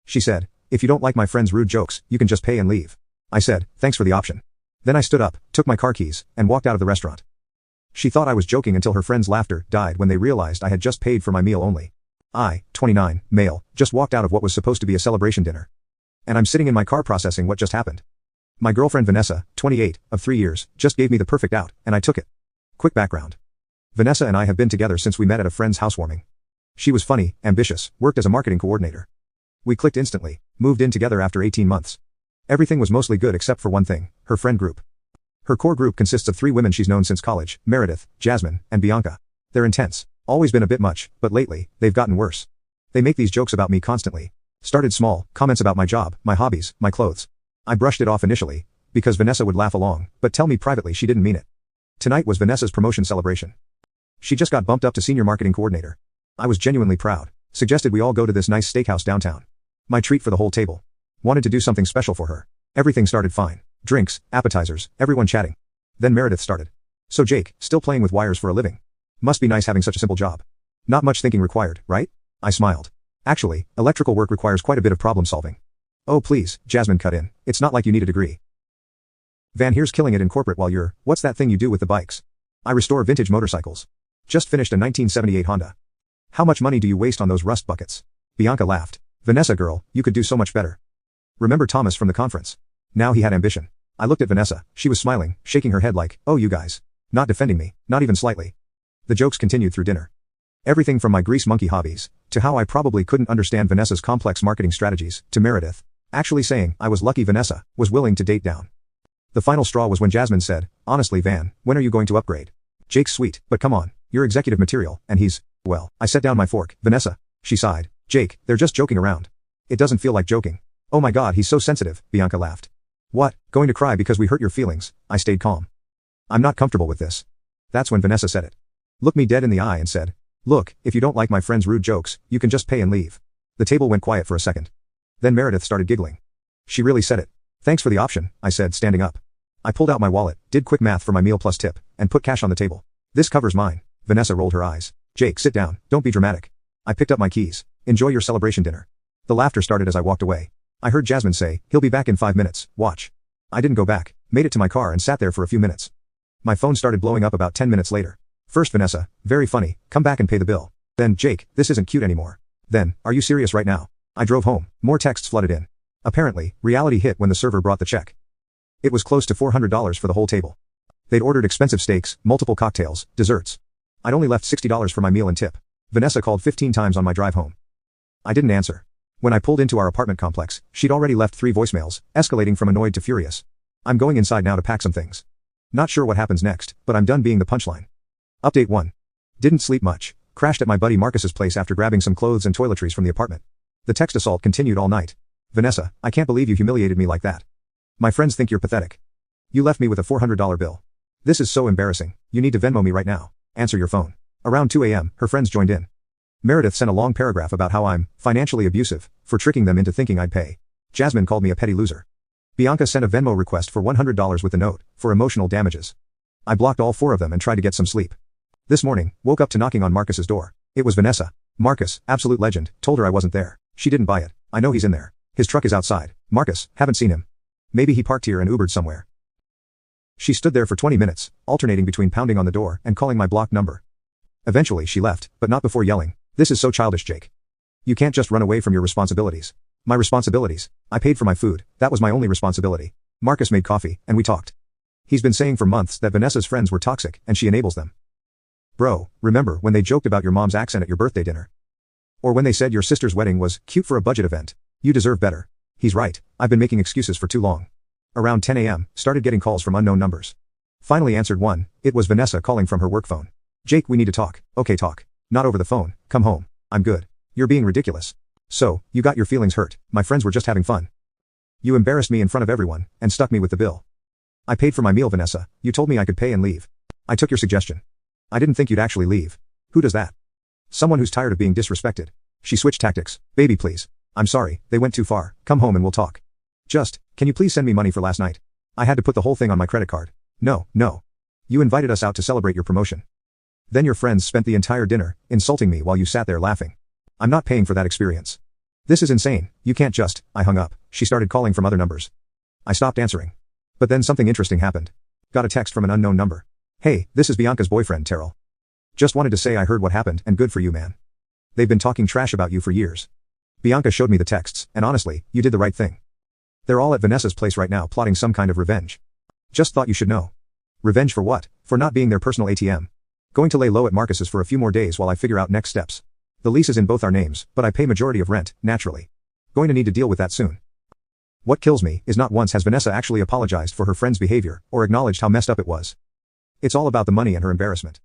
She said, "If you don't like my friend's rude jokes, you can just pay and leave." I said, "Thanks for the option." Then I stood up, took my car keys, and walked out of the restaurant. She thought I was joking until her friend's laughter died when they realized I had just paid for my meal only. I, 29, male, just walked out of what was supposed to be a celebration dinner. And I'm sitting in my car processing what just happened. My girlfriend Vanessa, 28, of 3 years, just gave me the perfect out, and I took it. Quick background. Vanessa and I have been together since we met at a friend's housewarming. She was funny, ambitious, worked as a marketing coordinator. We clicked instantly, moved in together after 18 months. Everything was mostly good except for one thing, her friend group. Her core group consists of 3 women she's known since college, Meredith, Jasmine, and Bianca. They're intense, always been a bit much, but lately, they've gotten worse. They make these jokes about me constantly. Started small, comments about my job, my hobbies, my clothes. I brushed it off initially, because Vanessa would laugh along, but tell me privately she didn't mean it. Tonight was Vanessa's promotion celebration. She just got bumped up to senior marketing coordinator. I was genuinely proud, suggested we all go to this nice steakhouse downtown. My treat for the whole table. Wanted to do something special for her. Everything started fine. Drinks, appetizers, everyone chatting. Then Meredith started. "So Jake, still playing with wires for a living? Must be nice having such a simple job. Not much thinking required, right?" I smiled. "Actually, electrical work requires quite a bit of problem solving." "Oh please," Jasmine cut in, "it's not like you need a degree. Van here's killing it in corporate while you're, what's that thing you do with the bikes?" "I restore vintage motorcycles. Just finished a 1978 Honda." "How much money do you waste on those rust buckets?" Bianca laughed. "Vanessa girl, you could do so much better. Remember Thomas from the conference? Now he had ambition." I looked at Vanessa, she was smiling, shaking her head like, "Oh you guys." Not defending me, not even slightly. The jokes continued through dinner. Everything from my grease monkey hobbies, to how I probably couldn't understand Vanessa's complex marketing strategies, to Meredith actually saying I was lucky Vanessa was willing to date down. The final straw was when Jasmine said, "Honestly Van, when are you going to upgrade? Jake's sweet, but come on, you're executive material, and he's, well." I set down my fork. "Vanessa," she sighed. "Jake, they're just joking around. It doesn't feel like joking." "Oh my god, he's so sensitive," Bianca laughed. "What, going to cry because we hurt your feelings?" I stayed calm. "I'm not comfortable with this." That's when Vanessa said it. Looked me dead in the eye and said, "Look, if you don't like my friend's rude jokes, you can just pay and leave." The table went quiet for a second. Then Meredith started giggling. "She really said it." "Thanks for the option," I said, standing up. I pulled out my wallet, did quick math for my meal plus tip, and put cash on the table. "This covers mine." Vanessa rolled her eyes. "Jake, sit down, don't be dramatic." I picked up my keys. "Enjoy your celebration dinner." The laughter started as I walked away. I heard Jasmine say, "He'll be back in 5 minutes, watch." I didn't go back, made it to my car and sat there for a few minutes. My phone started blowing up about 10 minutes later. First Vanessa, "Very funny, come back and pay the bill." Then, "Jake, this isn't cute anymore." Then, "Are you serious right now?" I drove home, more texts flooded in. Apparently, reality hit when the server brought the check. It was close to $400 for the whole table. They'd ordered expensive steaks, multiple cocktails, desserts. I'd only left $60 for my meal and tip. Vanessa called 15 times on my drive home. I didn't answer. When I pulled into our apartment complex, she'd already left 3 voicemails, escalating from annoyed to furious. I'm going inside now to pack some things. Not sure what happens next, but I'm done being the punchline. Update 1. Didn't sleep much. Crashed at my buddy Marcus's place after grabbing some clothes and toiletries from the apartment. The text assault continued all night. "Vanessa, I can't believe you humiliated me like that. My friends think you're pathetic. You left me with a $400 bill. This is so embarrassing, you need to Venmo me right now. Answer your phone." Around 2 a.m., her friends joined in. Meredith sent a long paragraph about how I'm financially abusive for tricking them into thinking I'd pay. Jasmine called me a petty loser. Bianca sent a Venmo request for $100 with the note for emotional damages. I blocked all 4 of them and tried to get some sleep. This morning, woke up to knocking on Marcus's door. It was Vanessa. "Marcus, absolute legend, told her I wasn't there. She didn't buy it. I know he's in there. His truck is outside. Marcus, haven't seen him. Maybe he parked here and Ubered somewhere." She stood there for 20 minutes, alternating between pounding on the door and calling my blocked number. Eventually she left, but not before yelling, "This is so childish, Jake. You can't just run away from your responsibilities." "My responsibilities? I paid for my food, that was my only responsibility." Marcus made coffee, and we talked. He's been saying for months that Vanessa's friends were toxic, and she enables them. "Bro, remember when they joked about your mom's accent at your birthday dinner? Or when they said your sister's wedding was cute for a budget event? You deserve better." He's right, I've been making excuses for too long. Around 10 a.m., started getting calls from unknown numbers. Finally answered one, it was Vanessa calling from her work phone. "Jake, we need to talk." "Okay, talk. Not over the phone, come home." "I'm good. You're being ridiculous." "So, you got your feelings hurt, my friends were just having fun. You embarrassed me in front of everyone, and stuck me with the bill. I paid for my meal Vanessa, you told me I could pay and leave. I took your suggestion. I didn't think you'd actually leave. Who does that? Someone who's tired of being disrespected." She switched tactics. "Baby please. I'm sorry, they went too far, come home and we'll talk. Just, can you please send me money for last night? I had to put the whole thing on my credit card." No. You invited us out to celebrate your promotion. Then your friends spent the entire dinner, insulting me while you sat there laughing. I'm not paying for that experience. This is insane, you can't just, I hung up. She started calling from other numbers. I stopped answering. But then something interesting happened. Got a text from an unknown number. Hey, this is Bianca's boyfriend, Terrell. Just wanted to say I heard what happened and good for you, man. They've been talking trash about you for years. Bianca showed me the texts, and honestly, you did the right thing. They're all at Vanessa's place right now plotting some kind of revenge. Just thought you should know. Revenge for what? For not being their personal ATM. Going to lay low at Marcus's for a few more days while I figure out next steps. The lease is in both our names, but I pay majority of rent, naturally. Going to need to deal with that soon. What kills me is not once has Vanessa actually apologized for her friend's behavior, or acknowledged how messed up it was. It's all about the money and her embarrassment.